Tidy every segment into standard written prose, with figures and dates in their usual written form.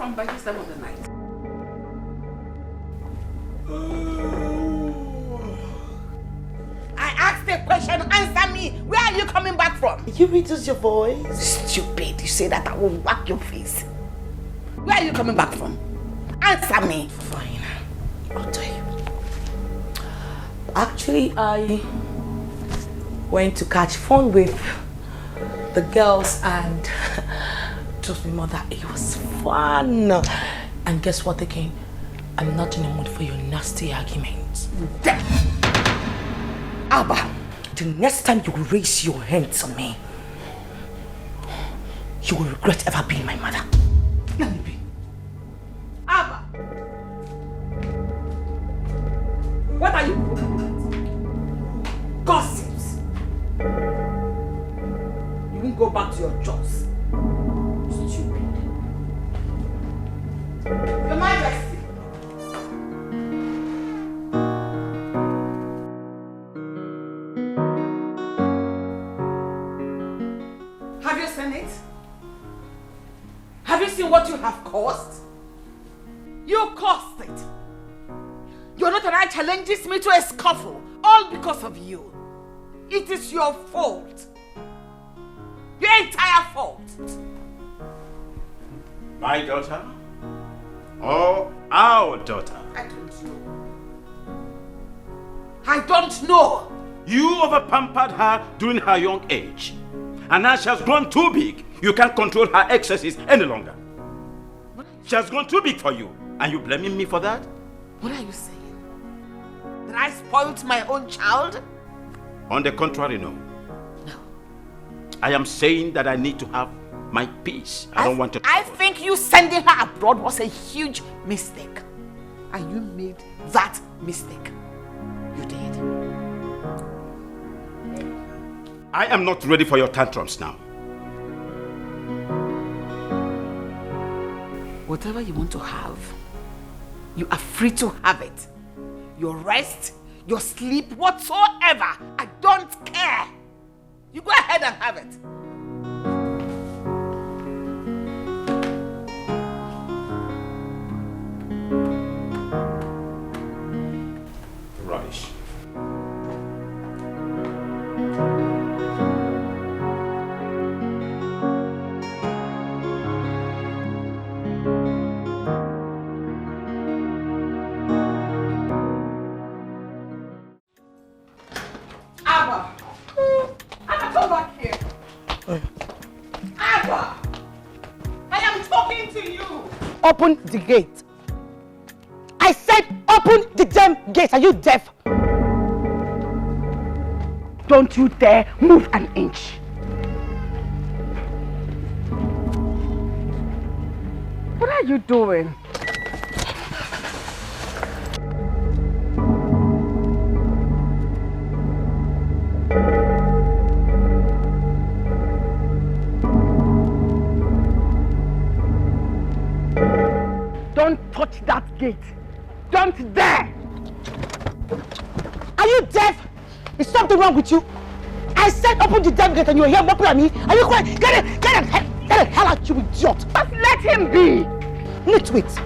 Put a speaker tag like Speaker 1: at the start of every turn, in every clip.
Speaker 1: from by this time of the night? I asked a question, answer me. Where are you coming back from?
Speaker 2: You reduce your voice.
Speaker 1: Stupid, you say that I will whack your face. Where are you coming back from? Answer me.
Speaker 2: Fine, I'll tell you. Actually, I went to catch fun with the girls and trust me, mother, it was fun. And guess what again? I'm not in the mood for your nasty arguments.
Speaker 1: Abba,
Speaker 2: the next time you raise your hands on me, you will regret ever being my mother.
Speaker 1: Let me be. Abba, what are you doing? Gossips. You won't go back to your chores. Stupid. Your Majesty. Have you seen it? Have you seen what you have caused? You caused it. Your Notary challenges me to a scuffle, all because of you. It is your fault. Your entire fault.
Speaker 3: My daughter? Or our daughter?
Speaker 1: I don't know. I don't know.
Speaker 3: You overpampered her during her young age. And now she has grown too big. You can't control her excesses any longer. She has grown too big for you. And you blaming me for that?
Speaker 1: What are you saying? That I spoiled my own child?
Speaker 3: On the contrary, no.
Speaker 1: No.
Speaker 3: I am saying that I need to have my peace. I don't want to...
Speaker 1: I think you sending her abroad was a huge mistake. And you made that mistake. You did.
Speaker 3: I am not ready for your tantrums now.
Speaker 1: Whatever you want to have, you are free to have it. Your rest, your sleep, whatsoever. I don't care. You go ahead and have it.
Speaker 3: Rubbish.
Speaker 2: Open the gate. I said open the damn gate. Are you deaf? Don't you dare move an inch. What are you doing? Don't touch that gate. Don't dare. Are you deaf? Is something wrong with you? I said open the damn gate and you're here mocking at me. Are you crying? Get the hell out, you idiot. Just let him be. Nitwit.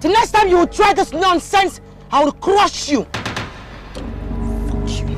Speaker 2: The next time you will try this nonsense, I will crush you. Fuck you.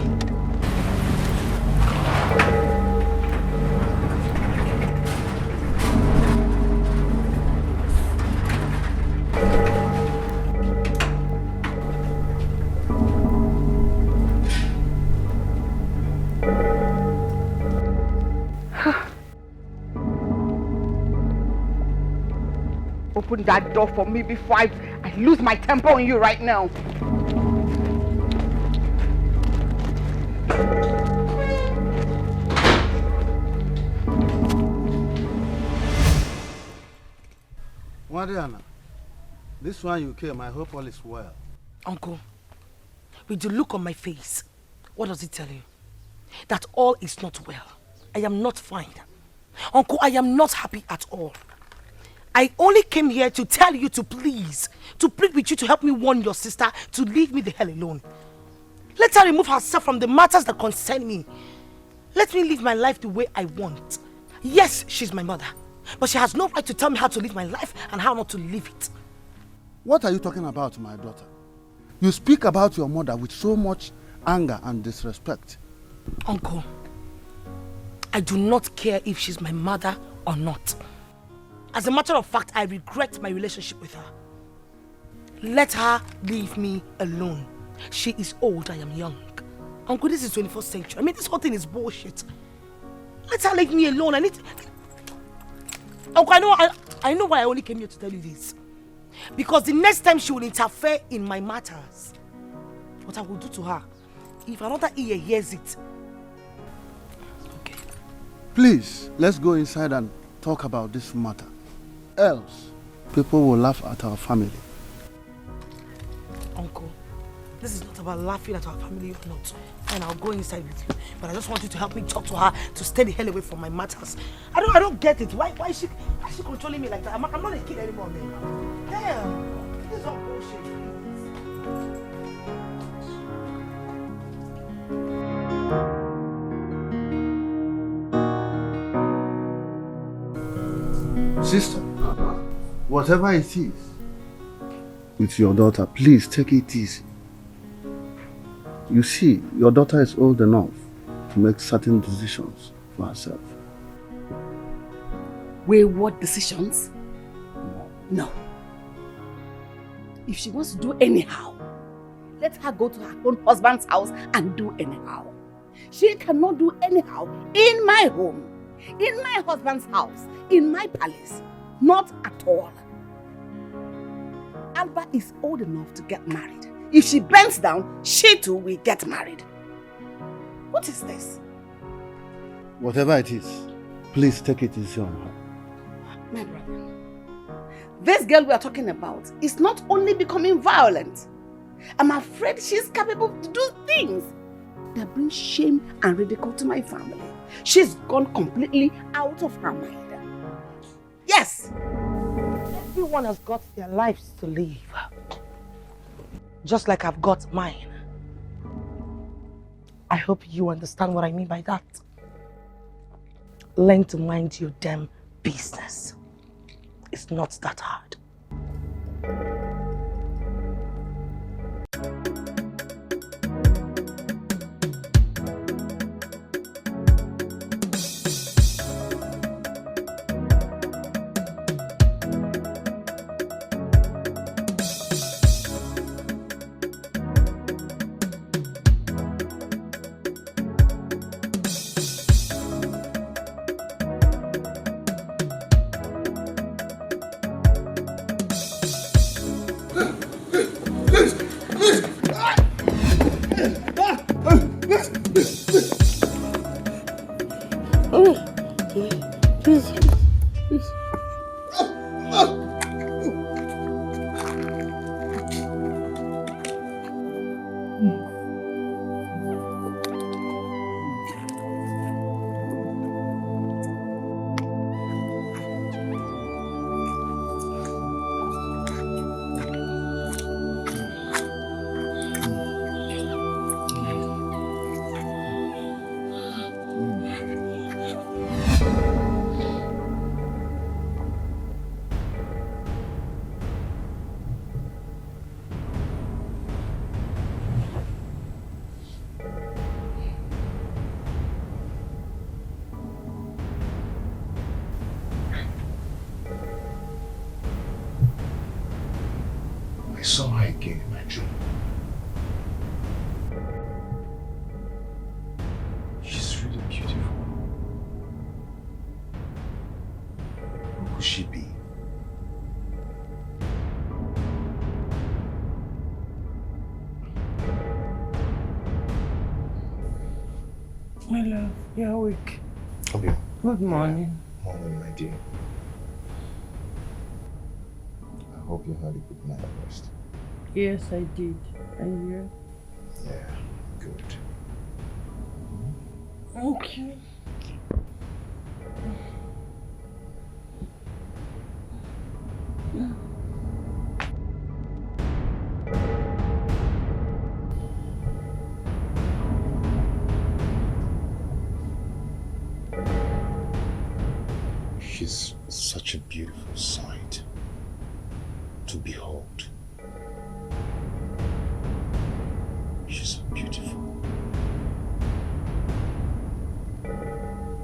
Speaker 2: Open that door for me before I lose my temper on you right now.
Speaker 4: Mariana, this one you came, I hope all is well.
Speaker 2: Uncle, with the look on my face, what does it tell you? That all is not well. I am not fine. Uncle, I am not happy at all. I only came here to tell you to plead with you to help me warn your sister to leave me the hell alone. Let her remove herself from the matters that concern me. Let me live my life the way I want. Yes, she's my mother, but she has no right to tell me how to live my life and how not to live it.
Speaker 4: What are you talking about, my daughter? You speak about your mother with so much anger and disrespect.
Speaker 2: Uncle, I do not care if she's my mother or not. As a matter of fact, I regret my relationship with her. Let her leave me alone. She is old, I am young. Uncle, this is 21st century. I mean, this whole thing is bullshit. Let her leave me alone. Uncle, I know why I only came here to tell you this. Because the next time she will interfere in my matters, what I will do to her, if another ear hears it. Okay.
Speaker 4: Please, let's go inside and talk about this matter. Else, people will laugh at our family.
Speaker 2: Uncle, this is not about laughing at our family or not. And I'll go inside with you. But I just want you to help me talk to her to stay the hell away from my matters. I don't get it. Why is she controlling me like that? I'm not a kid anymore, man. Damn. This is all bullshit.
Speaker 4: Sister, whatever it is, with your daughter, please take it easy. You see, your daughter is old enough to make certain decisions for herself.
Speaker 5: Wayward decisions? No. If she wants to do anyhow, let her go to her own husband's house and do anyhow. She cannot do anyhow in my home, in my husband's house, in my palace. Not at all. Alba is old enough to get married. If she bends down, she too will get married. What is this?
Speaker 4: Whatever it is, please take it easy on her.
Speaker 5: My brother, this girl we are talking about is not only becoming violent. I'm afraid she's capable to do things that bring shame and ridicule to my family. She's gone completely out of her mind. Yes!
Speaker 2: Everyone has got their lives to live. Just like I've got mine. I hope you understand what I mean by that. Learn to mind your damn business. It's not that hard.
Speaker 6: I saw her again in my dream. She's really beautiful. Who could she be?
Speaker 7: My love, you're awake.
Speaker 6: Okay.
Speaker 7: Good morning.
Speaker 6: Morning, my dear. I hope you had a good night rest.
Speaker 7: Yes, I did. And you?
Speaker 6: Yeah, good.
Speaker 7: Okay.
Speaker 6: beautiful sight to behold. She's so beautiful.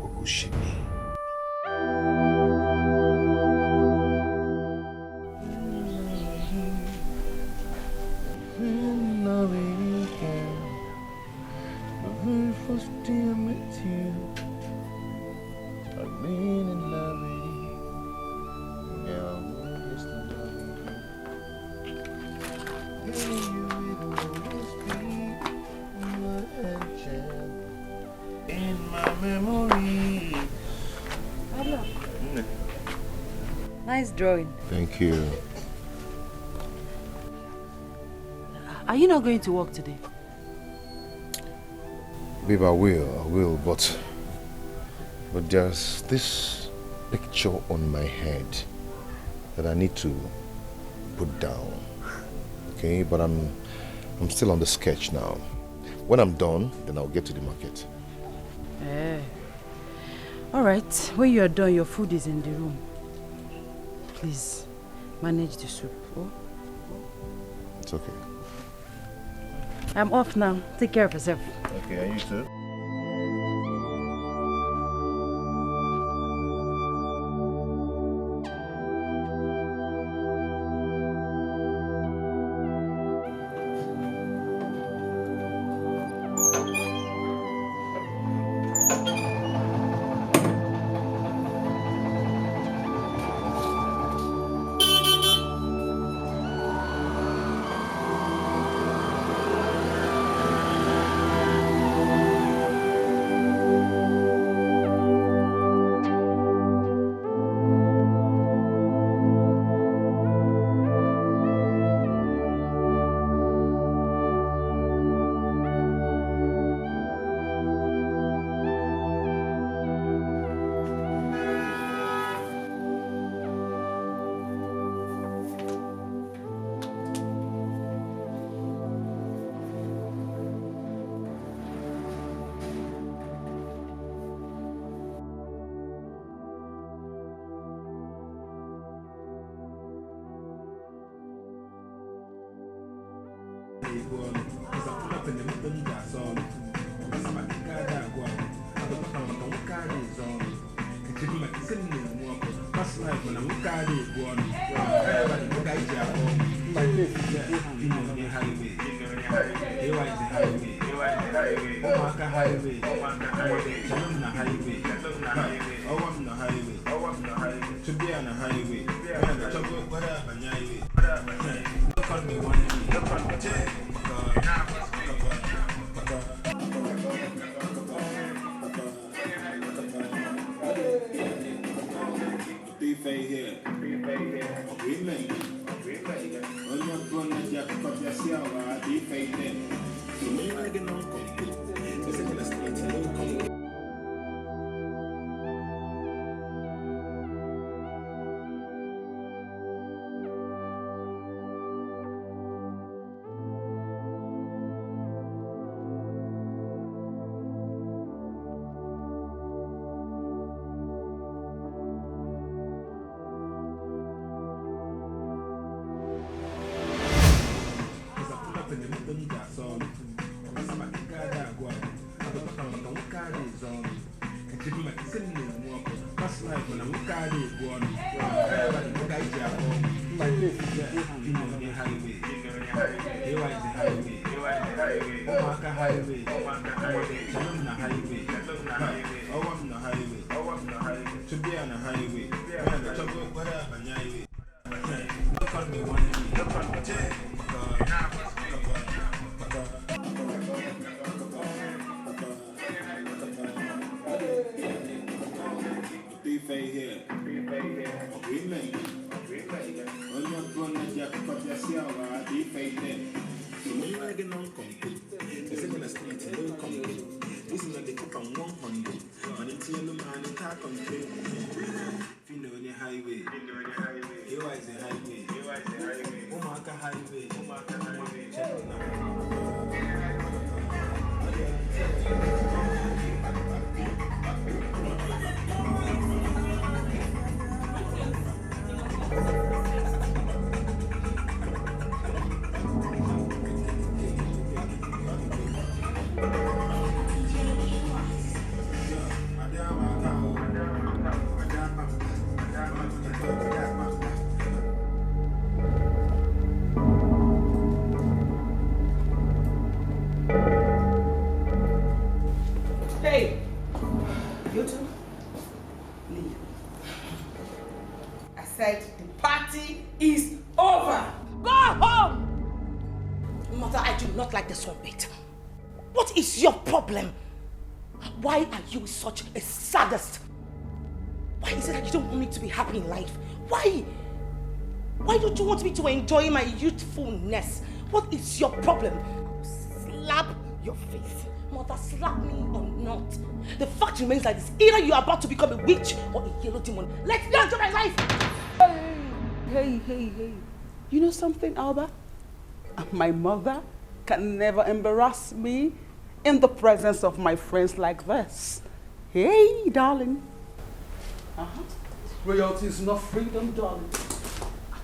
Speaker 6: Who could she be?
Speaker 8: Nice drawing.
Speaker 6: Thank you.
Speaker 8: Are you not going to work today?
Speaker 6: Babe, I will, but there's this picture on my head that I need to put down. Okay, but I'm still on the sketch now. When I'm done, then I'll get to the market.
Speaker 8: All right. When you are done, your food is in the room. Please, manage the soup. Oh?
Speaker 6: It's okay.
Speaker 8: I'm off now. Take care of yourself.
Speaker 6: Okay, and you too?
Speaker 2: Mother, I do not like this one bit. What is your problem? Why are you such a sadist? Why is it that you don't want me to be happy in life? Why? Why don't you want me to enjoy my youthfulness? What is your problem? Slap your face. Mother, slap me or not. The fact remains like this. Either you are about to become a witch or a yellow demon. Let me enjoy my life.
Speaker 5: Hey. You know something, Alba? My mother can never embarrass me in the presence of my friends like this. Hey, darling. Royalty is not freedom, darling.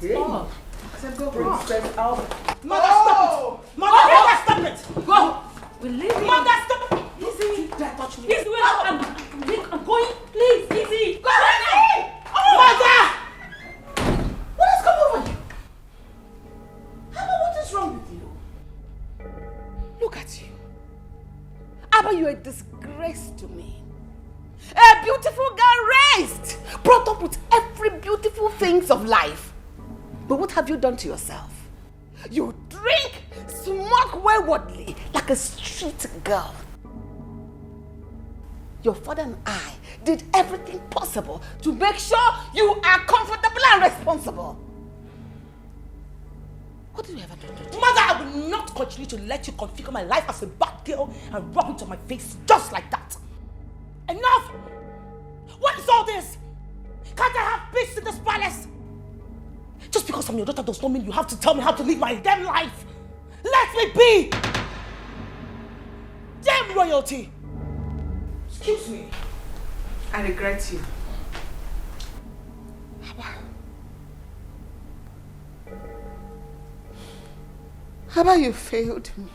Speaker 5: Hey.
Speaker 2: Oh. I said go.
Speaker 5: Princess Alba.
Speaker 2: Mother, stop it! Mother, stop it! Go!
Speaker 8: We're leaving.
Speaker 2: Mother, stop it! Easy! Don't touch me.
Speaker 8: Easy, I'm going. Please, easy.
Speaker 2: Go away! Mother! What has come over you? Abba, what is wrong with you?
Speaker 5: Look at you. Abba, you're a disgrace to me. A beautiful girl raised, brought up with every beautiful things of life. But what have you done to yourself? You drink, smoke waywardly like a street girl. Your father and I did everything possible to make sure you are comfortable and responsible. What did you ever do?
Speaker 2: Mother, I will not continue to let you configure my life as a bad girl and rub it on my face just like that. Enough! What is all this? Can't I have peace in this palace? Just because I'm your daughter does not mean you have to tell me how to live my damn life. Let me be! Damn royalty! Excuse me.
Speaker 1: I regret you.
Speaker 5: Abba, you failed me.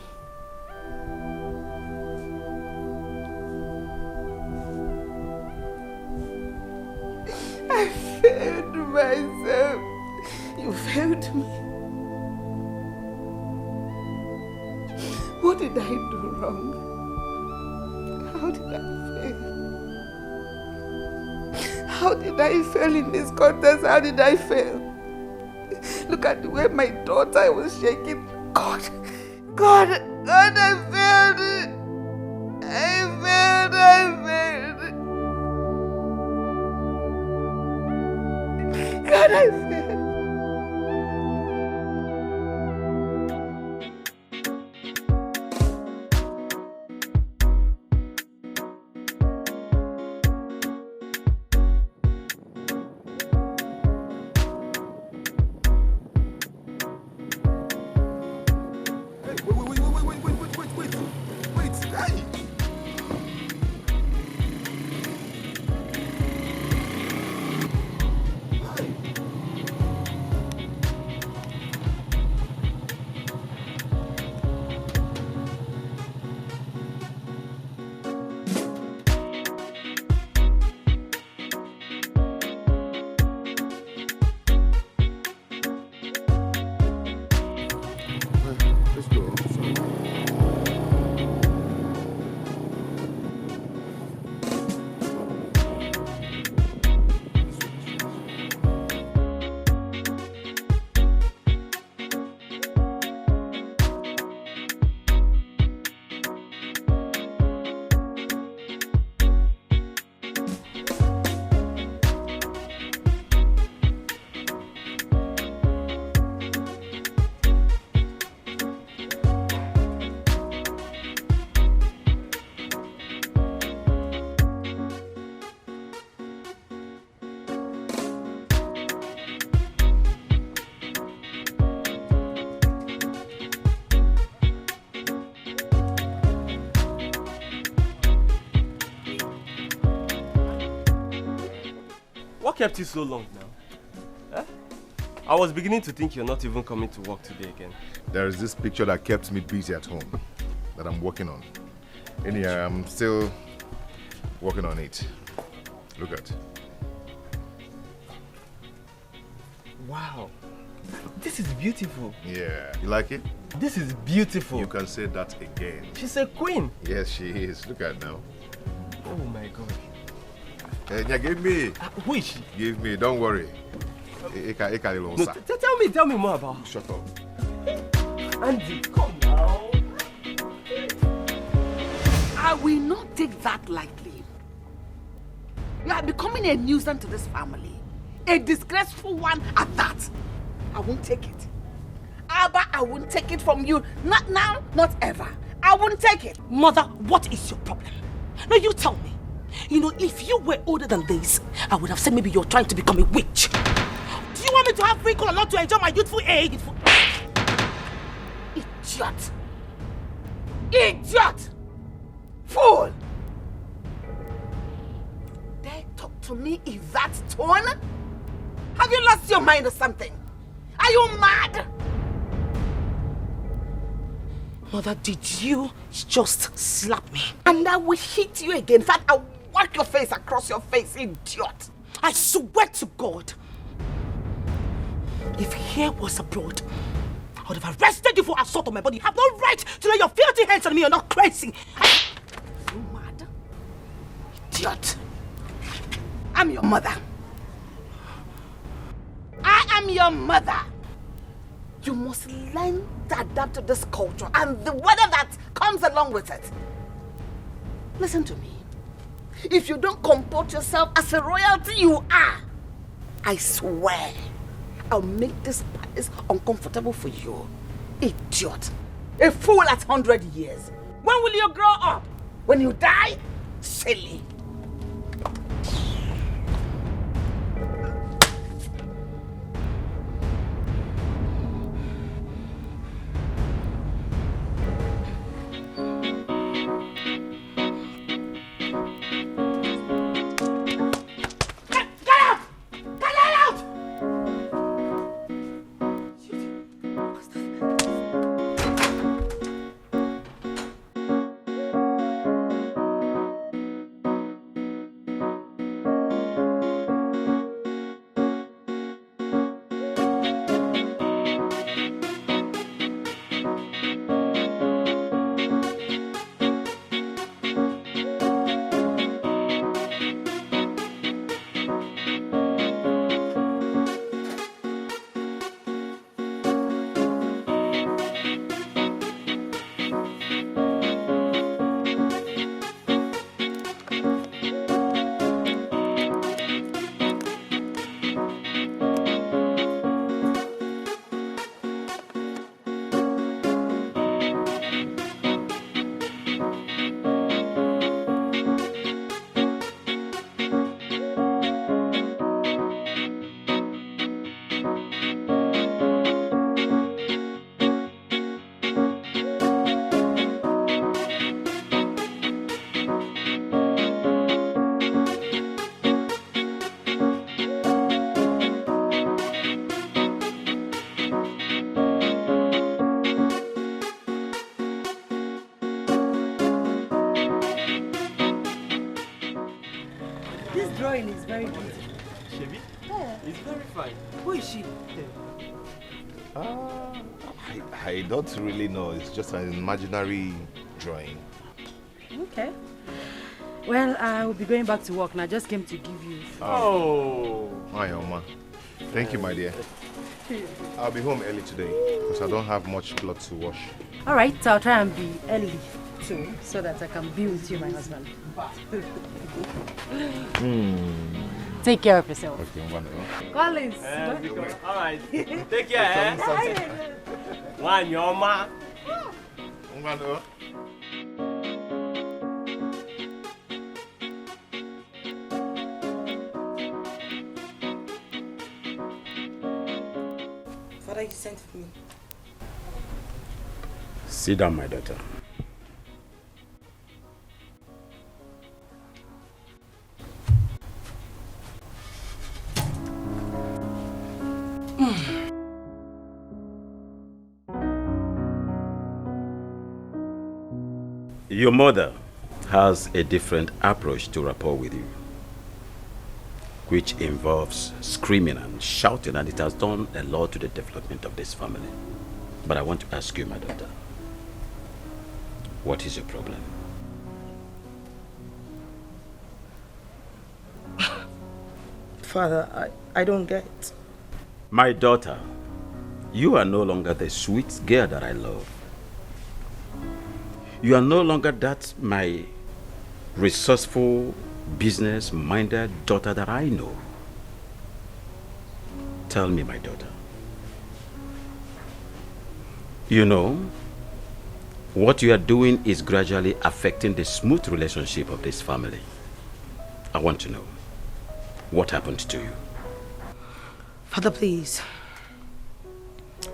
Speaker 5: I failed myself. You failed me. What did I do wrong? How did I fail? How did I fail in this contest? How did I fail? Look at the way my daughter was shaking. God, I failed. I failed. God, I failed.
Speaker 9: What kept you so long now? I was beginning to think you're not even coming to work today again.
Speaker 6: There is this picture that kept me busy at home that I'm working on. Anyhow, I'm still working on it. Look at.
Speaker 9: Wow. This is beautiful.
Speaker 6: Yeah. You like it?
Speaker 9: This is beautiful.
Speaker 6: You can say that again.
Speaker 9: She's a queen.
Speaker 6: Yes, she is. Look at now.
Speaker 9: Oh my God.
Speaker 6: Yeah, give me.
Speaker 9: Who is she?
Speaker 6: Give me. Don't worry.
Speaker 9: No, tell me more about her.
Speaker 6: Shut up.
Speaker 9: Andy, come now.
Speaker 5: will not take that lightly. You are becoming a nuisance to this family. A disgraceful one at that. I won't take it. Abba, I won't take it from you. Not now, not ever. I won't take it.
Speaker 2: Mother, what is your problem? Now you tell me. You know, if you were older than this, I would have said maybe you're trying to become a witch. Do you want me to have free cool or not to enjoy my youthful age?
Speaker 5: Idiot! Idiot! Fool! Dare talk to me in that tone? Have you lost your mind or something? Are you mad?
Speaker 2: Mother, did you just slap me?
Speaker 5: And I will hit you again. In fact, I'll whack your face across your face, idiot.
Speaker 2: I swear to God, if hair was abroad, I would have arrested you for assault on my body. You have no right to lay your filthy hands on me. You're not crazy.
Speaker 5: You mad? Idiot. I'm your mother. I am your mother. You must learn to adapt to this culture and the weather that comes along with it. Listen to me. If you don't comport yourself as a royalty you are, I swear I'll make this place uncomfortable for you. Idiot. A fool at 100 years. When will you grow up? When you die? Silly.
Speaker 8: Is very beautiful.
Speaker 9: Shebi? Yeah. It's very fine.
Speaker 8: Who is she?
Speaker 6: I don't really know. It's just an imaginary drawing.
Speaker 8: Okay. Well, I will be going back to work and I just came to give you.
Speaker 9: Oh.
Speaker 6: Hi, Oma. Thank you, my dear. I'll be home early today because I don't have much clothes to wash.
Speaker 8: All right, so I'll try and be early too so that I can be with you, my husband. Take care of yourself.
Speaker 6: Okay, wonderful.
Speaker 8: Collins.
Speaker 9: All right. Take care. One, your ma.
Speaker 6: Wonderful.
Speaker 2: Father, you sent for me.
Speaker 3: Sit down, my daughter. Your mother has a different approach to rapport with you, which involves screaming and shouting, and it has done a lot to the development of this family. But I want to ask you, my daughter, what is your problem?
Speaker 2: Father, I don't get.
Speaker 3: My daughter, you are no longer the sweet girl that I love. You are no longer that my resourceful, business-minded daughter that I know. Tell me, my daughter. You know, what you are doing is gradually affecting the smooth relationship of this family. I want to know, what happened to you?
Speaker 2: Father, please.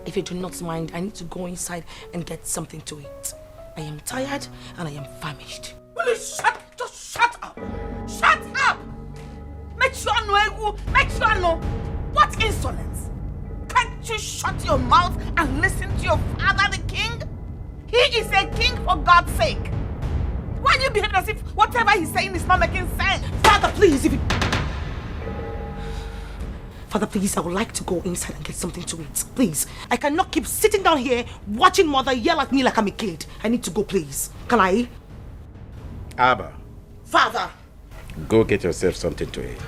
Speaker 2: If you do not mind, I need to go inside and get something to eat. I am tired and I am famished.
Speaker 1: Will you just shut up? Shut up! Make sure I know. What insolence! Can't you shut your mouth and listen to your father, the king? He is a king for God's sake. Why are you behaving as if whatever he's saying is not making sense?
Speaker 2: Father, please, Father, please, I would like to go inside and get something to eat. Please. I cannot keep sitting down here watching mother yell at me like I'm a kid. I need to go, please. Can I?
Speaker 3: Abba.
Speaker 2: Father.
Speaker 3: Go get yourself something to eat.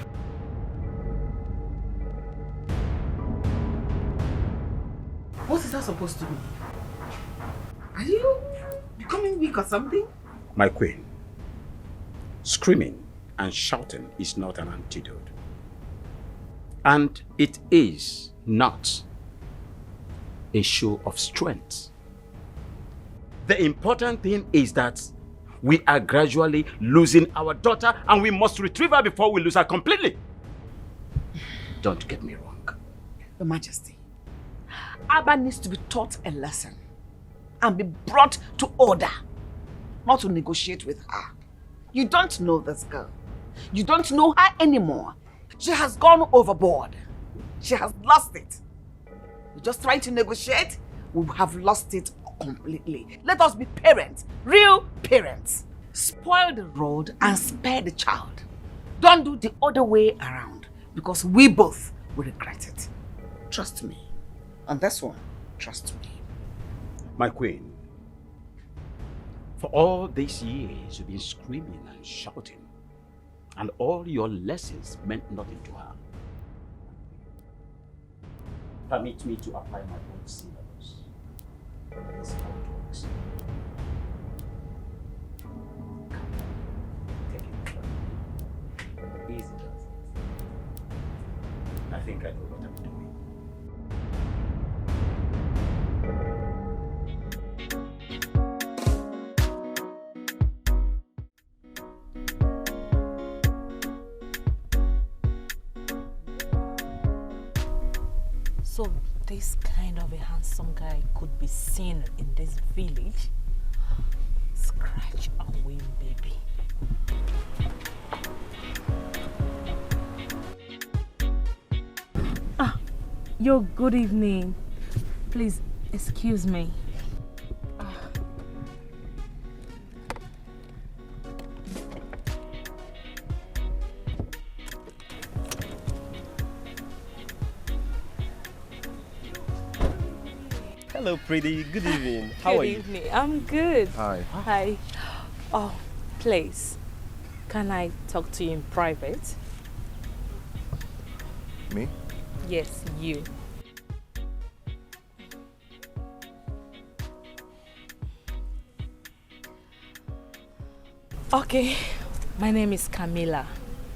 Speaker 1: What is that supposed to be? Are you becoming weak or something?
Speaker 3: My queen, screaming and shouting is not an antidote. And it is not a show of strength. The important thing is that we are gradually losing our daughter and we must retrieve her before we lose her completely. Don't get me wrong.
Speaker 1: Your Majesty, Abba needs to be taught a lesson and be brought to order, not to negotiate with her. You don't know this girl. You don't know her anymore. She has gone overboard. She has lost it. We're just trying to negotiate. We have lost it completely. Let us be parents, real parents. Spoil the road and spare the child. Don't do the other way around because we both will regret it. Trust me. On this one, trust me.
Speaker 3: My queen, for all these years you've been screaming and shouting, and all your lessons meant nothing to her. Permit me to apply my own syllabus. This is how it works. Take it. Easy does it. I think I know what I'm doing.
Speaker 2: So this kind of a handsome guy could be seen in this village? Scratch and win, baby.
Speaker 10: Yo, good evening. Please, excuse me.
Speaker 9: Hello, pretty. Good evening. How are you?
Speaker 10: Good evening. I'm good.
Speaker 6: Hi.
Speaker 10: Hi. Oh, please, can I talk to you in private?
Speaker 6: Me?
Speaker 10: Yes, you. Okay, my name is Camilla.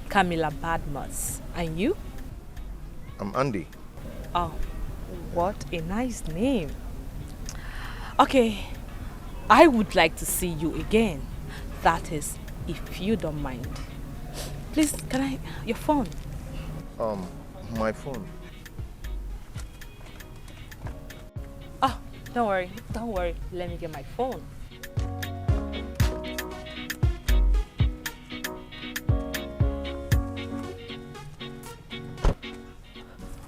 Speaker 10: Camilla Badmus. And you?
Speaker 6: I'm Andy.
Speaker 10: Oh, what a nice name. Okay, I would like to see you again. That is, if you don't mind. Please, can I... your phone?
Speaker 6: My phone.
Speaker 10: Oh, don't worry. Let me get my phone.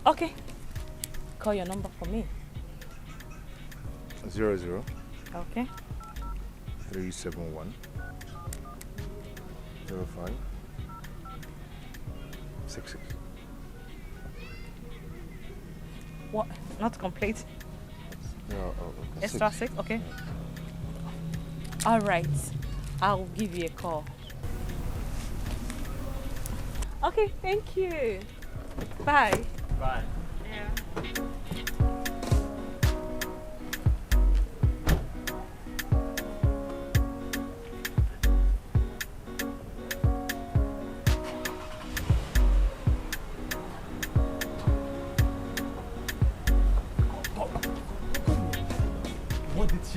Speaker 10: Okay, call your number for me.
Speaker 6: 00.
Speaker 10: Okay.
Speaker 6: 371 05 66.
Speaker 10: What? Not complete?
Speaker 6: Yeah,
Speaker 10: Extra 6? Okay. All right. I'll give you a call. Okay, thank you. Bye.
Speaker 9: Bye.
Speaker 10: Yeah.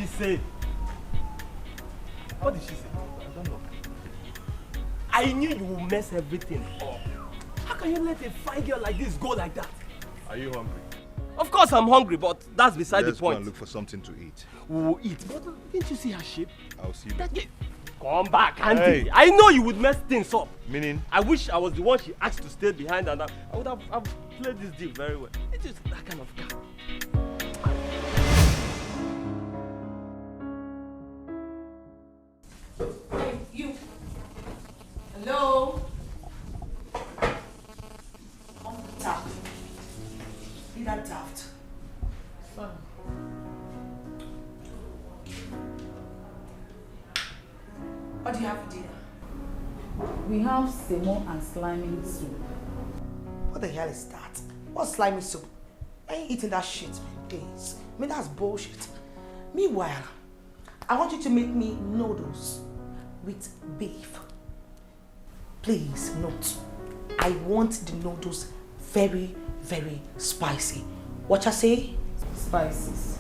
Speaker 9: she say? What did she say?
Speaker 6: I don't know.
Speaker 9: I knew you would mess everything up. How can you let a fine girl like this go like that?
Speaker 6: Are you hungry?
Speaker 9: Of course I'm hungry, but that's beside
Speaker 6: Let's
Speaker 9: the point.
Speaker 6: go and look for something to eat.
Speaker 9: We'll eat, but didn't you see her shape?
Speaker 6: I'll see you.
Speaker 9: Come back, Andy.
Speaker 6: Hey.
Speaker 9: I know you would mess things up.
Speaker 6: Meaning?
Speaker 9: I wish I was the one she asked to stay behind, and I would have played this deal very well. It is that kind of guy.
Speaker 2: Hey, you. Hello? Daft. Be that daft. Son. What do you have for dinner?
Speaker 5: We have semo and slimy soup.
Speaker 2: What the hell is that? What's slimy soup? I ain't eating that shit, man. Please. I mean, that's bullshit. Meanwhile, I want you to make me noodles with beef. Please note, I want the noodles very, very spicy. What I say?
Speaker 5: Spices.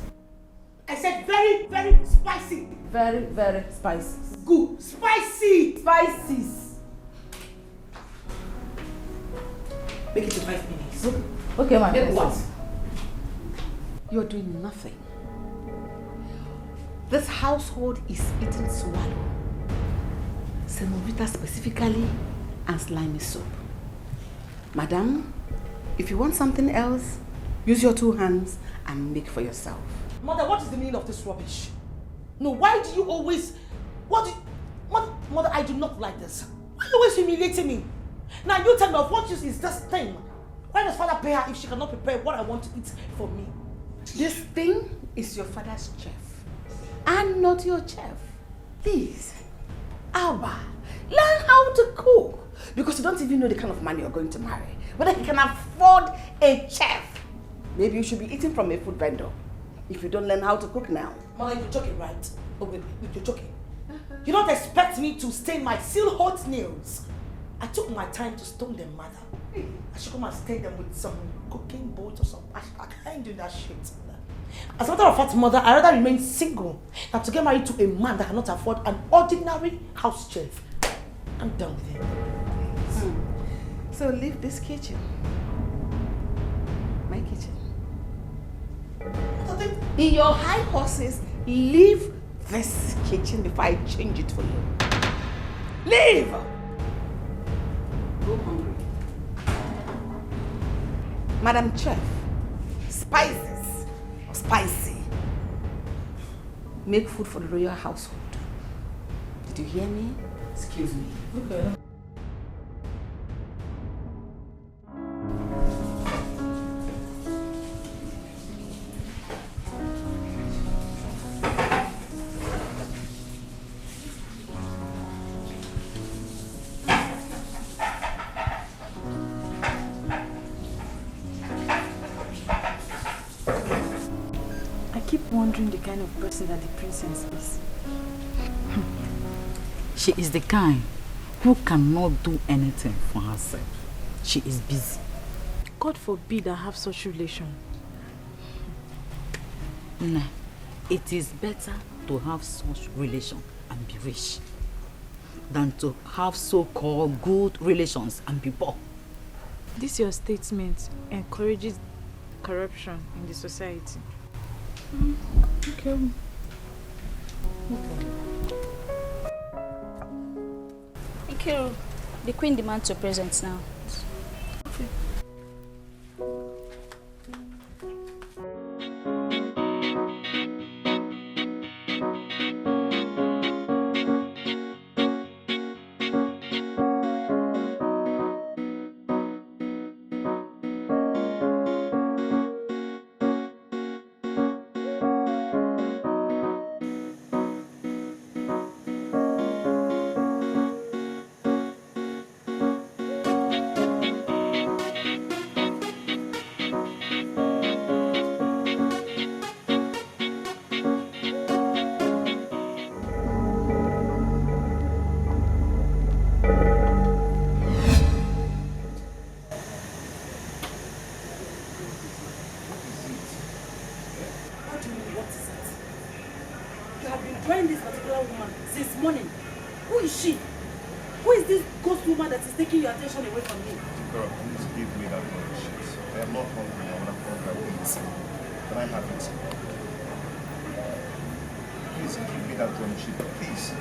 Speaker 2: I said very, very spicy.
Speaker 5: Very, very spicy.
Speaker 2: Good. Spicy.
Speaker 5: Spices.
Speaker 2: Make it to 5 minutes.
Speaker 5: Okay, my
Speaker 2: Make
Speaker 5: princess.
Speaker 2: what? You're doing nothing. This household is eating swallow. Semovita specifically and slimy soup. Madam, if you want something else, use your 2 hands and make for yourself. Mother, what is the meaning of this rubbish? No, why do you always... Mother, I do not like this. Why are you always humiliating me? Now you tell me of what use is this thing? Why does father pay her if she cannot prepare what I want to eat for me? This thing is your father's chef. I'm not your chef. Please, Alba, learn how to cook. Because you don't even know the kind of man you're going to marry. Whether he can afford a chef. Maybe you should be eating from a food vendor. If you don't learn how to cook now. Mother, you're joking, right? Oh, wait, you're joking. You don't expect me to stain my still hot nails. I took my time to stone them, mother. I should come and stain them with some cooking boat or something. I ain't doing that shit. As a matter of fact, mother, I'd rather remain single than to get married to a man that cannot afford an ordinary house chef. I'm done with it. So leave this kitchen. My kitchen. In your high horses, leave this kitchen before I change it for you. Leave! Go hungry. Madam Chef, spices or spicy. Make food for the royal household. Did you hear me? Excuse me. Okay.
Speaker 8: Wondering the kind of person that the princess is. She is the kind who cannot do anything for herself. She is busy.
Speaker 7: God forbid I have such relation.
Speaker 8: Nah, it is better to have such relation and be rich than to have so-called good relations and be poor.
Speaker 7: This your statement encourages corruption in the society. Okay.
Speaker 11: Ikiru, the queen demands your presence now.
Speaker 7: Okay.
Speaker 5: You have been trying this particular woman since morning. Who is she? Who is this ghost woman that is taking your attention away from me?
Speaker 6: Girl, please give me that one shit. I am not hungry. I want to hungry. Can I have it? Please give me that drum sheet, please.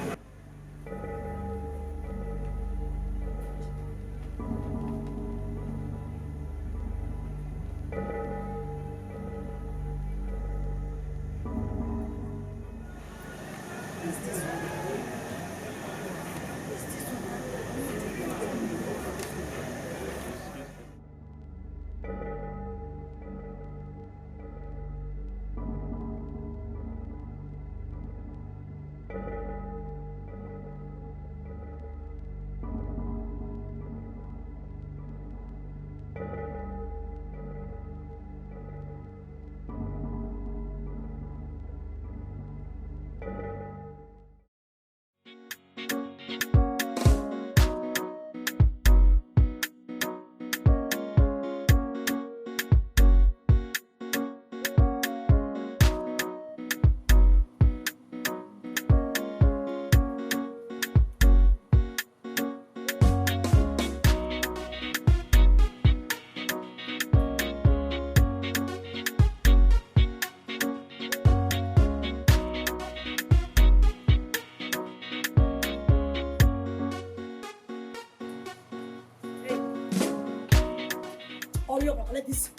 Speaker 5: Let this.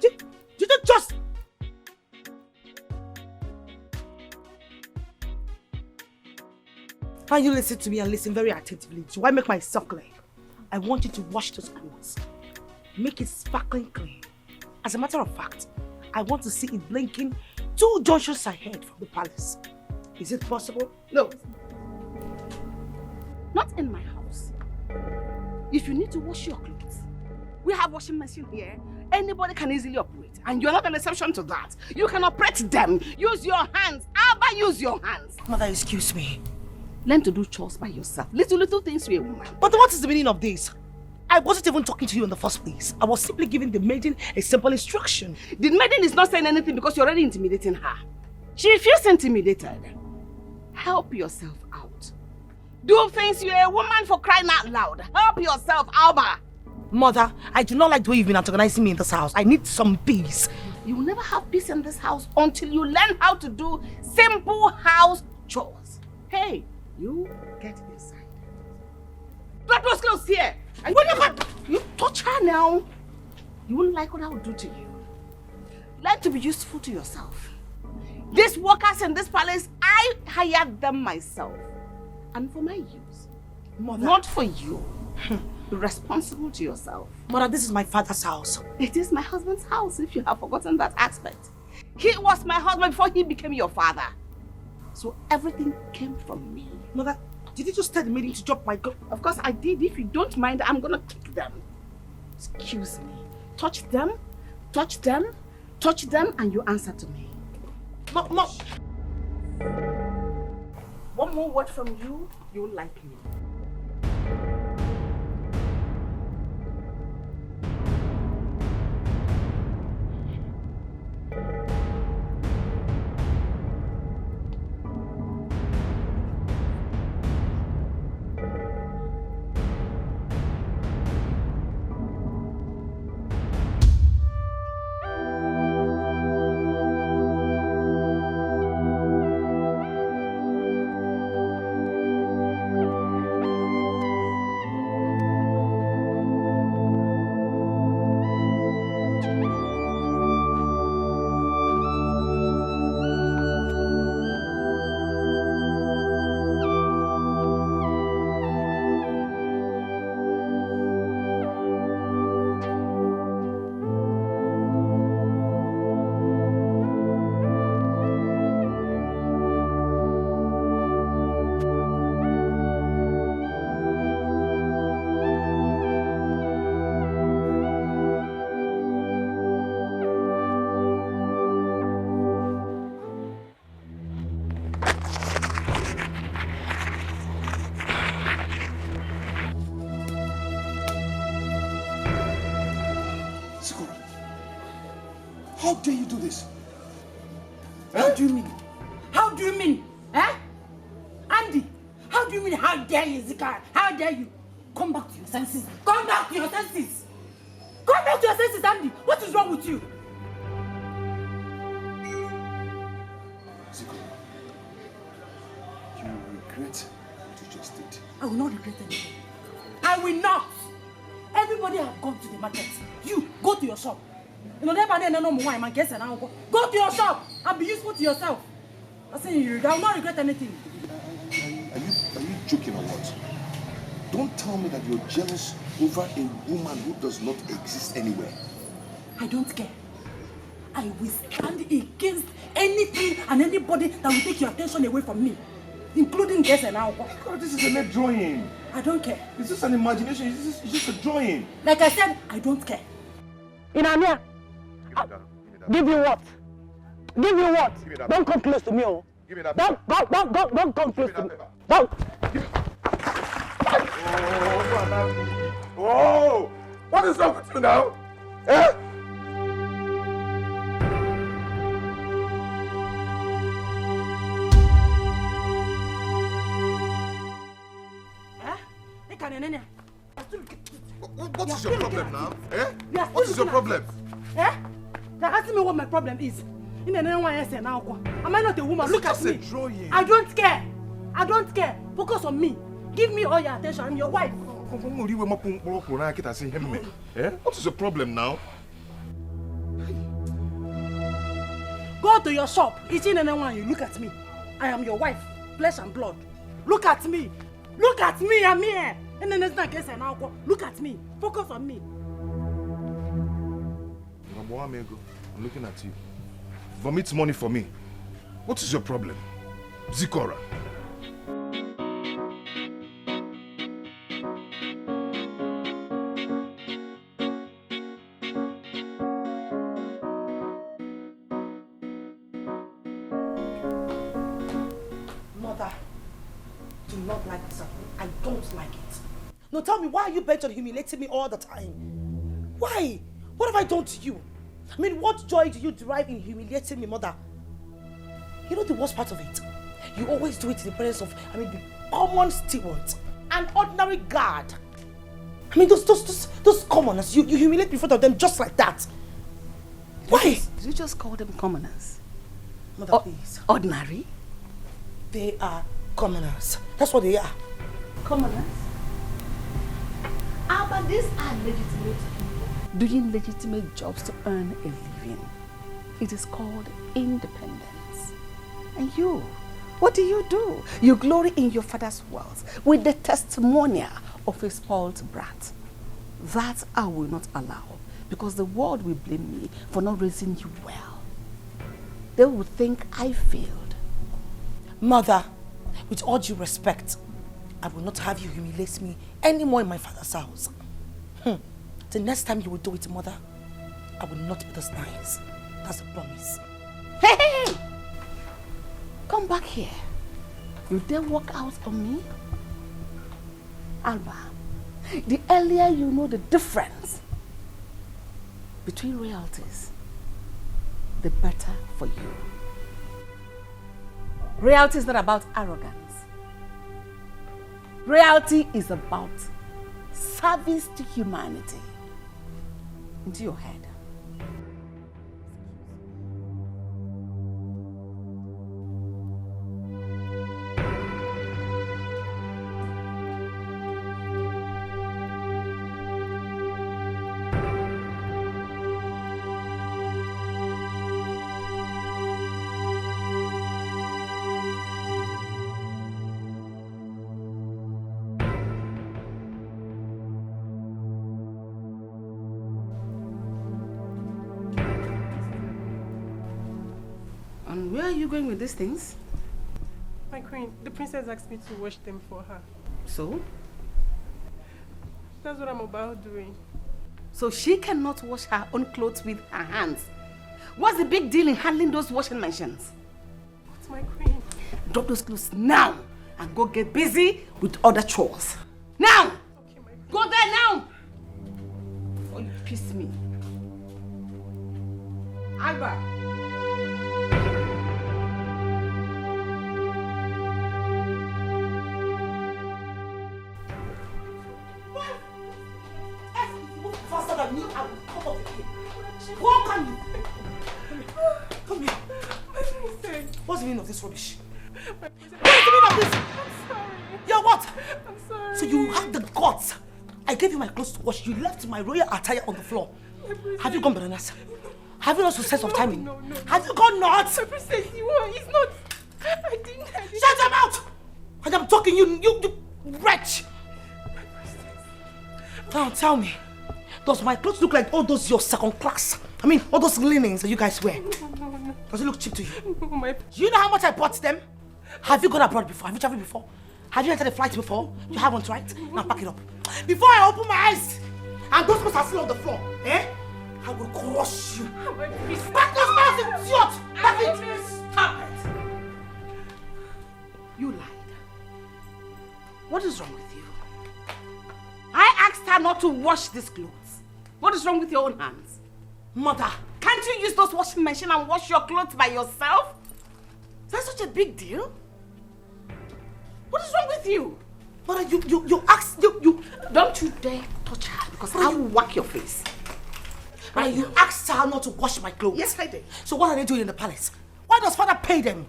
Speaker 2: You don't just. Can you listen to me and listen very attentively? Do I make myself clear? I want you to wash those clothes. Make it sparkling clean. As a matter of fact, I want to see it blinking 2 junctions ahead from the palace. Is it possible?
Speaker 5: No. Not in my house. If you need to wash your clothes, we have washing machine here. Anybody can easily operate. And you're not an exception to that. You can operate them. Use your hands. Abba, use your hands.
Speaker 2: Mother, excuse me.
Speaker 5: Learn to do chores by yourself. Little things to a woman.
Speaker 2: But what is the meaning of this? I wasn't even talking to you in the first place. I was simply giving the maiden a simple instruction.
Speaker 5: The maiden is not saying anything because you're already intimidating her. She feels intimidated. Help yourself out. Do things. You're a woman, for crying out loud. Help yourself, Alba.
Speaker 2: Mother, I do not like the way you've been antagonizing me in this house. I need some peace.
Speaker 5: You will never have peace in this house until you learn how to do simple house chores. Hey, you get inside. Drop those clothes here. You touch her now, you won't like what I will do to you. Learn to be useful to yourself. These workers in this palace, I hired them myself. And for my use.
Speaker 2: Mother.
Speaker 5: Not for you. Be responsible to yourself.
Speaker 2: Mother, this is my father's house.
Speaker 5: It is my husband's house, if you have forgotten that aspect. He was my husband before he became your father. So everything came from me.
Speaker 2: Mother, did you just tell the maiden to drop my gun?
Speaker 5: Of course I did. If you don't mind, I'm gonna kick them. Excuse me. Touch them, touch them, touch them, and you answer to me.
Speaker 2: Mom.
Speaker 5: One more word from you, you'll like me.
Speaker 12: How dare you do this? Huh?
Speaker 5: What do you mean? How do you mean? Eh? Andy, how do you mean? How dare you, Zika? How dare you? Come back to your senses. Come back to your senses. Come back to your senses, Andy. What is wrong with you?
Speaker 6: Zika, you will regret what you just did.
Speaker 5: I will not regret anything. I will not. Everybody have gone to the market. You, go to your shop. You know, never no more wine, man. Guess and I'll go. Go to your shop and be useful to yourself. I say I will not regret anything.
Speaker 6: Are you joking or what? Don't tell me that you're jealous over a woman who does not exist anywhere.
Speaker 5: I don't care. I will stand against anything and anybody that will take your attention away from me, including guests and alcohol.
Speaker 6: God, this is a mere drawing.
Speaker 5: I don't care.
Speaker 6: It's just an imagination. It's just a drawing.
Speaker 5: Like I said, I don't care.
Speaker 12: Inamia, give you what? Give you what? Don't come close to me, oh.
Speaker 6: Give me that.
Speaker 12: Don't come close to me. Don't.
Speaker 6: Oh, what is wrong with you now? Eh? What is your problem now? Eh? What is your problem?
Speaker 5: Eh? They're asking me what my problem is. Am I not a woman? Look at me. I don't care. I don't care. Focus on me. Give me all your attention. I'm your wife.
Speaker 6: Eh? What is your problem now?
Speaker 5: Go to your shop. Each and every one you look at me. I am your wife, flesh and blood. Look at me. Look at me. I'm here. And then there's not case and now. Look at me. Focus on me.
Speaker 6: I'm looking at you. Vomit money for me. What is your problem? Zikora.
Speaker 2: Mother, do not like this. I don't like it. No, tell me, why are you bent on humiliating me all the time? Why? What have I done to you? I mean, what joy do you derive in humiliating me, Mother? You know the worst part of it? You always do it in the presence of, the common steward, an ordinary guard. I mean, those commoners, you humiliate me in front of them just like that. Why?
Speaker 5: Did you just call them commoners?
Speaker 2: Mother, please.
Speaker 5: Ordinary?
Speaker 2: They are commoners. That's what they are.
Speaker 5: Commoners? But these are legitimate people doing legitimate jobs to earn a living. It is called independence. And you, what do? You glory in your father's wealth with the testimonial of a spoiled brat. That I will not allow, because the world will blame me for not raising you well. They will think I failed.
Speaker 2: Mother, with all due respect, I will not have you humiliate me anymore in my father's house. The next time you will do it, Mother, I will not be this nice. That's a promise.
Speaker 5: Hey! Come back here. You dare walk out on me? Alba, the earlier you know the difference between realities, the better for you. Reality is not about arrogance. Reality is about service to humanity. Into your head. Where are you going with these things?
Speaker 13: My queen, the princess asked me to wash them for her.
Speaker 5: So?
Speaker 13: That's what I'm about doing.
Speaker 5: So she cannot wash her own clothes with her hands. What's the big deal in handling those washing machines?
Speaker 13: What's my queen?
Speaker 5: Drop those clothes now and go get busy with other chores. Now!
Speaker 13: Okay, my queen.
Speaker 5: Go there now! Oh, you piss me. Alba!
Speaker 2: me, I will come up again. Walk on you. Come here. What's the meaning of this rubbish? What is the meaning of this?
Speaker 13: I'm sorry.
Speaker 2: You're what?
Speaker 13: I'm sorry.
Speaker 2: So you have the guts. I gave you my clothes to wash. You left my royal attire on the floor. Have you gone bananas? Have you lost your sense of timing?
Speaker 13: No.
Speaker 2: Have you gone nuts?
Speaker 13: My princess, he's not. I didn't.
Speaker 2: Shut your mouth! And I'm talking you wretch! Now tell me, does my clothes look like all those your second class? I mean, all those linens that you guys wear?
Speaker 13: No.
Speaker 2: Does it look cheap to you?
Speaker 13: No,
Speaker 2: Do you know how much I bought them? Have you gone abroad before? Have you traveled before? Have you entered a flight before? You haven't, right? Now pack it up. Before I open my eyes and those clothes are still on the floor, I will crush you. Pack those clothes, idiot! Pack it! Stop it! You lied. What is wrong with you? I asked her not to wash these clothes. What is wrong with your own hands? Mother, can't you use those washing machine and wash your clothes by yourself? Is that such a big deal? What is wrong with you? Mother, you asked, don't you dare touch her because I will whack your face. Mother, you asked her not to wash my clothes. Yes, I did. So what are they doing in the palace? Why does father pay them?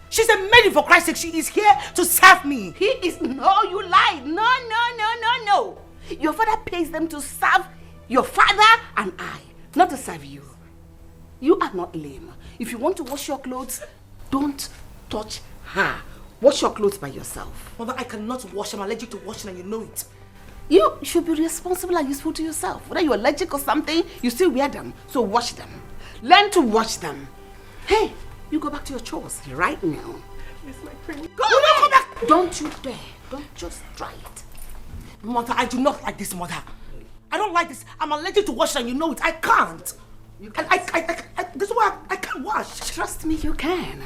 Speaker 2: She's a maiden, for Christ's sake. She is here to serve me. He is... No, you lied. No. Your father pays them to serve your father and I, not to serve you. You are not lame. If you want to wash your clothes, don't touch her. Wash your clothes by yourself. Mother, I cannot wash. I'm allergic to washing and you know it. You should be responsible and useful to yourself. Whether you're allergic or something, you still wear them. So wash them. Learn to wash them. Hey, you go back to your chores right now.
Speaker 13: Yes, my queen.
Speaker 2: Go back. Don't you dare. Don't just try it. Mother, I do not like this, Mother. I don't like this. I'm allergic to washing and you know it. I can't. This is why I can't wash. Trust me, you can.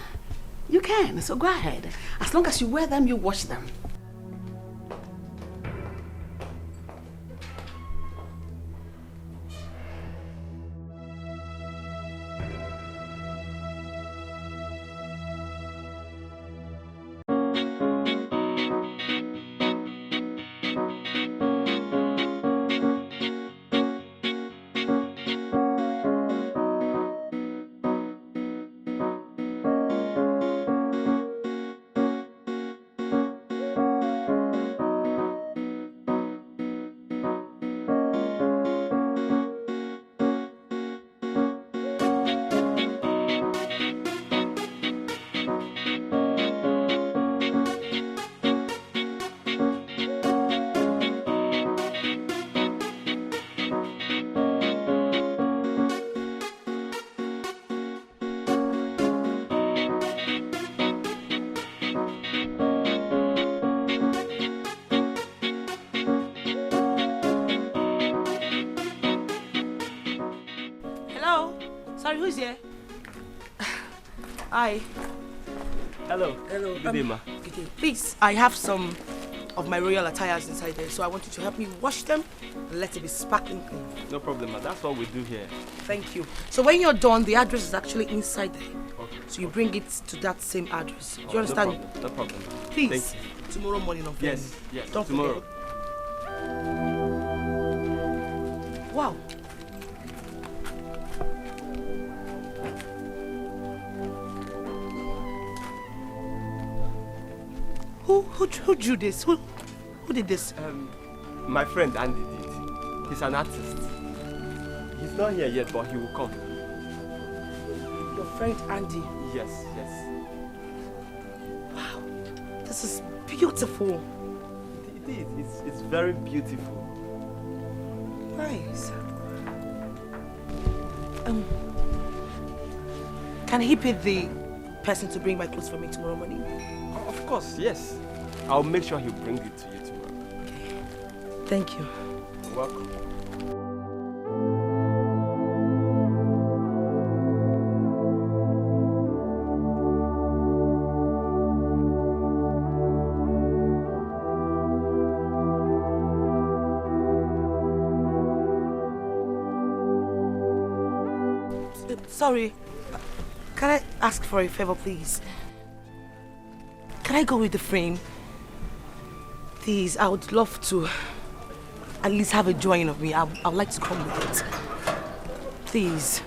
Speaker 2: You can. So go ahead. As long as you wear them, you wash them. Sorry, who's here? Hi.
Speaker 9: Hello. Good day, ma.
Speaker 2: Good day. Please, I have some of my royal attires inside there, so I want you to help me wash them and let it be sparkling clean.
Speaker 9: No problem, ma. That's what we do here.
Speaker 2: Thank you. So when you're done, the address is actually inside there.
Speaker 9: Okay.
Speaker 2: So you bring it to that same address. Do you understand?
Speaker 9: No problem.
Speaker 2: Please.
Speaker 9: Thank you.
Speaker 2: Tomorrow morning of
Speaker 9: Yes.
Speaker 2: Don't
Speaker 9: tomorrow.
Speaker 2: Forget. Wow. Who drew this? Who did this?
Speaker 9: My friend Andy did. He's an artist. He's not here yet, but he will come.
Speaker 2: Your friend Andy?
Speaker 9: Yes.
Speaker 2: Wow, this is beautiful.
Speaker 9: It is. It's very beautiful.
Speaker 2: Nice. Can he be the person to bring my clothes for me tomorrow morning?
Speaker 9: Of course, yes. I'll make sure he'll bring it to you tomorrow.
Speaker 2: Okay. Thank you.
Speaker 9: You're welcome.
Speaker 2: Sorry. Can I ask for a favor, please? Can I go with the frame? Please, I would love to. at least have a drawing of me, I would like to come with it. Please.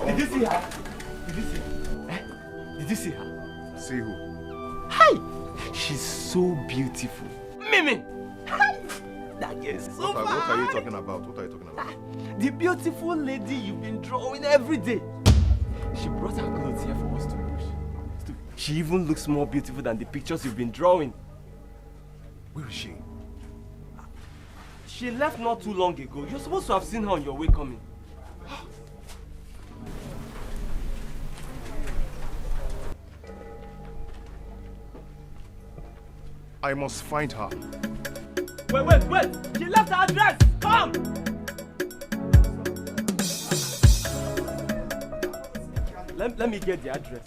Speaker 9: Did you see her? Did you see her? Eh? Did you see her?
Speaker 6: See who?
Speaker 9: Hi! She's so beautiful. Mimi! Hi! That girl is so
Speaker 6: What are you talking about? What are you talking about?
Speaker 9: The beautiful lady you've been drawing every day. She brought her clothes here for us to wash. She even looks more beautiful than the pictures you've been drawing.
Speaker 6: Where is she?
Speaker 9: She left not too long ago. You're supposed to have seen her on your way coming.
Speaker 6: I must find her.
Speaker 9: Wait! She left her address! Come! Let me get the address.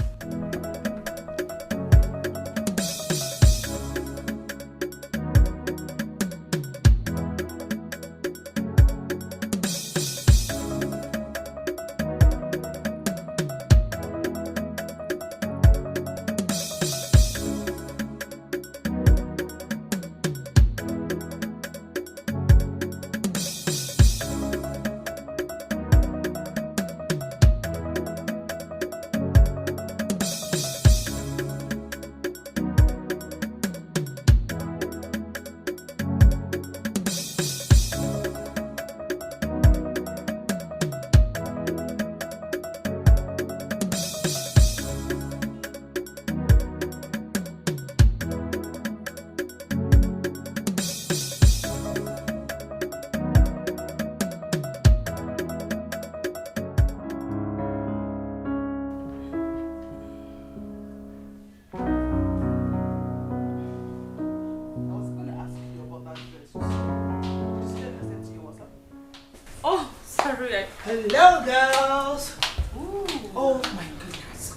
Speaker 2: Hello, girls. Ooh. Oh my goodness.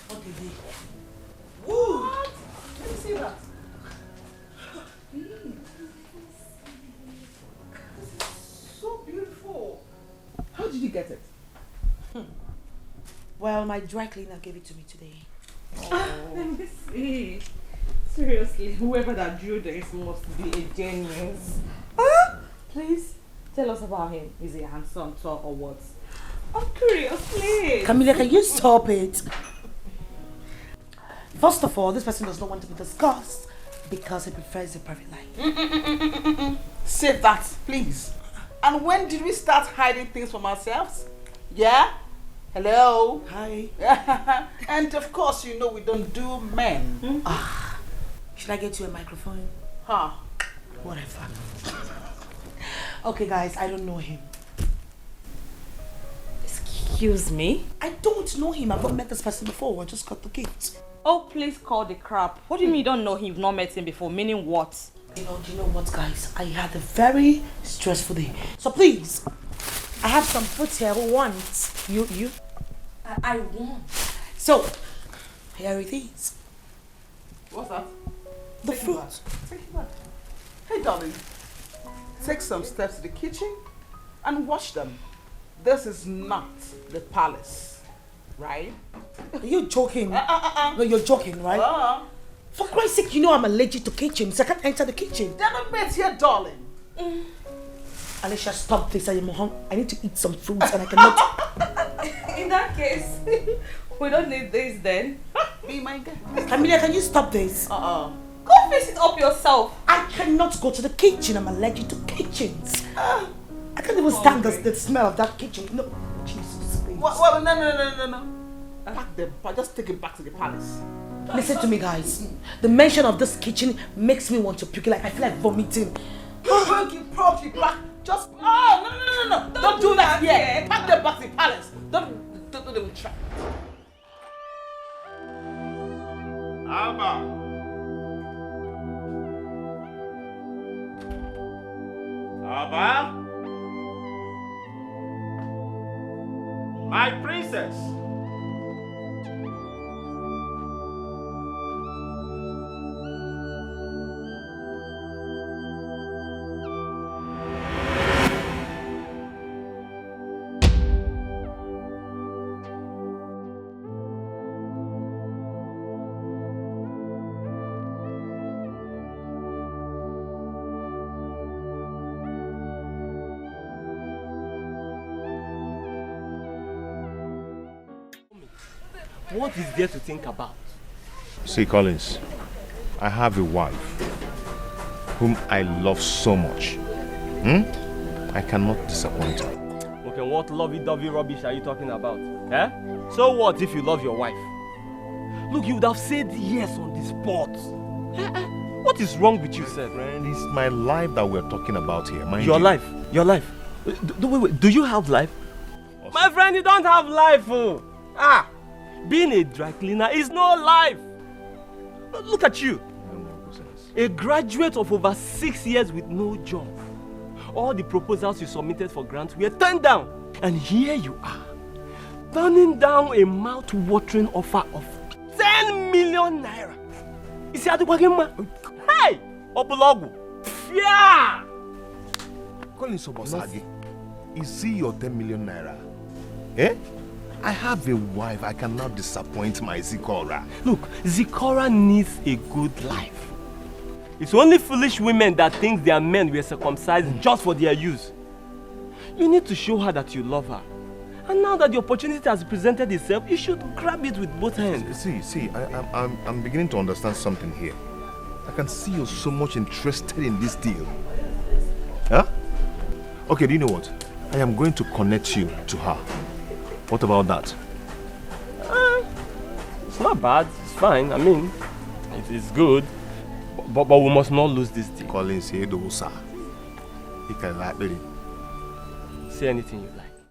Speaker 2: What did they? Woo. Let me see that. This is so beautiful. How did you get it? Well, my dry cleaner gave it to me today.
Speaker 10: Let me see. Seriously, whoever that drew this must be a genius. Please tell us about him. Is he handsome, tall, or what? I'm curious, please.
Speaker 2: Camilla, can you stop it? First of all, this person does not want to be discussed because he prefers a private life.
Speaker 1: Say that, please. And when did we start hiding things from ourselves? Yeah? Hello?
Speaker 2: Hi.
Speaker 1: And of course, you know we don't do men.
Speaker 2: Should I get you a microphone?
Speaker 1: Huh?
Speaker 2: Whatever. Okay, guys, I don't know him.
Speaker 10: Excuse me?
Speaker 2: I don't know him. I've not met this person before. I just got the gift.
Speaker 10: Oh, please call the crap. What do you mean you don't know him? You've not met him before? Meaning what?
Speaker 2: Do you know what, guys? I had a very stressful day. So please, I have some food here. Who wants? You?
Speaker 10: I want.
Speaker 2: So, here it is.
Speaker 1: What's that?
Speaker 2: The fruit.
Speaker 1: Take it back. Hey, darling. Take some steps to the kitchen and wash them. This is not the palace, right?
Speaker 2: Are you joking? No, you're joking, right? For Christ's sake, you know I'm allergic to kitchens. I can't enter the kitchen.
Speaker 1: Then I met here, darling.
Speaker 2: Alicia, stop this. I need to eat some fruits and I cannot.
Speaker 10: In that case, we don't need this then.
Speaker 1: Be my girl.
Speaker 2: Camilla, can you stop this?
Speaker 10: Go fix it up yourself.
Speaker 2: I cannot go to the kitchen. I'm allergic to kitchens. I can't even stand the smell of that kitchen. No, Jesus, please.
Speaker 1: Well, no. Pack them. Just take it back to the palace.
Speaker 2: Listen to me, guys. The mention of this kitchen makes me want to puke. Like I feel like vomiting.
Speaker 1: Probably back. Just no. Don't do that here. Pack them back to the palace. Don't even try.
Speaker 3: Alba. Alba. My princess.
Speaker 9: What is there to think about?
Speaker 6: See, Collins, I have a wife whom I love so much. I cannot disappoint her.
Speaker 9: Okay, what lovey-dovey rubbish are you talking about? Eh? So what if you love your wife? Look, you would have said yes on the spot. What is wrong with you, sir?
Speaker 6: Friend, it's my life that we're talking about here. Mind
Speaker 9: Your
Speaker 6: you.
Speaker 9: life? Your life? Wait, do you have life? My friend, you don't have life, oh. Being a dry cleaner is no life. Look at you. A graduate of over 6 years with no job. All the proposals you submitted for grants were turned down. And here you are, turning down a mouth-watering offer of 10 million naira. You see, hey! Obulogu! Yeah!
Speaker 6: Collins Obosagi, is he your 10 million naira? Eh? I have a wife. I cannot disappoint my Zikora.
Speaker 9: Look, Zikora needs a good life. It's only foolish women that think their men were circumcised just for their use. You need to show her that you love her. And now that the opportunity has presented itself, you should grab it with both hands.
Speaker 6: See, I'm beginning to understand something here. I can see you're so much interested in this deal. Huh? Okay, do you know what? I am going to connect you to her. What about that?
Speaker 9: It's not bad. It's fine. I mean, it's good. But we must not lose this deal.
Speaker 6: Collins, say anything you like.